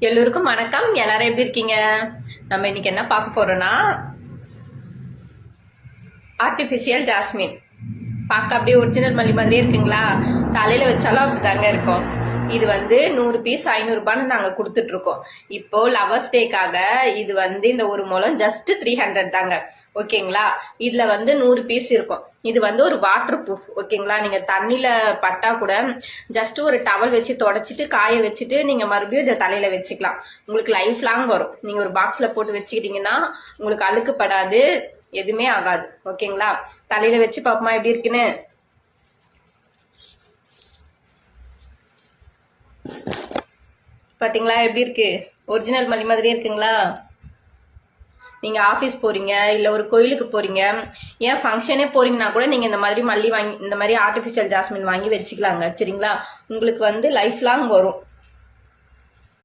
எல்லோருக்கும் வணக்கம். எல்லாரும் எப்படி இருக்கீங்க? நம்ம இன்னைக்கு என்ன பார்க்க போறோம்னா, ஆர்டிஃபிஷியல் ஜாஸ்மின். பார்க்க அப்படியே ஒரிஜினல் மல்லி மாதிரியே இருக்குங்களா? தலையில வச்சாலும் அப்படிதாங்க இருக்கும். இது 100 பீஸ் 500 ரூபான்னு நாங்கள் கொடுத்துட்டு இருக்கோம். இப்போ லவர்ஸ் டேக்காக இது இந்த ஒரு முழம் ஜஸ்ட் 300 தாங்க. ஓகேங்களா? இதுல 100 பீஸ் இருக்கும். இது ஒரு வாட்டர் ப்ரூஃப். ஓகேங்களா? நீங்க தண்ணியில பட்டா கூட ஜஸ்ட் ஒரு டவல் வச்சு தொடச்சிட்டு காய வச்சுட்டு நீங்க மறுபடியும் இதை தலையில வச்சுக்கலாம். உங்களுக்கு லைஃப் லாங் வரும். நீங்க ஒரு பாக்ஸ்ல போட்டு வச்சுக்கிட்டீங்கன்னா உங்களுக்கு அழுக்குப்படாது, எதுவுமே ஆகாது. ஓகேங்களா? தலையில வச்சு பாப்போமா எப்படி இருக்குன்னு. பாத்தீங்களா எப்படி இருக்கு? ஒரிஜினல் மல்லி மாதிரியே இருக்குங்களா? நீங்க ஆபீஸ் போறீங்க, இல்ல ஒரு கோயிலுக்கு போறீங்க, ஏன் ஃபங்க்ஷனே போறீங்கன்னா கூட நீங்க இந்த மாதிரி மல்லி வாங்கி, இந்த மாதிரி ஆர்டிஃபிஷியல் ஜாஸ்மின் வாங்கி வச்சுக்கலாங்க. சரிங்களா? உங்களுக்கு லைஃப் லாங் வரும்.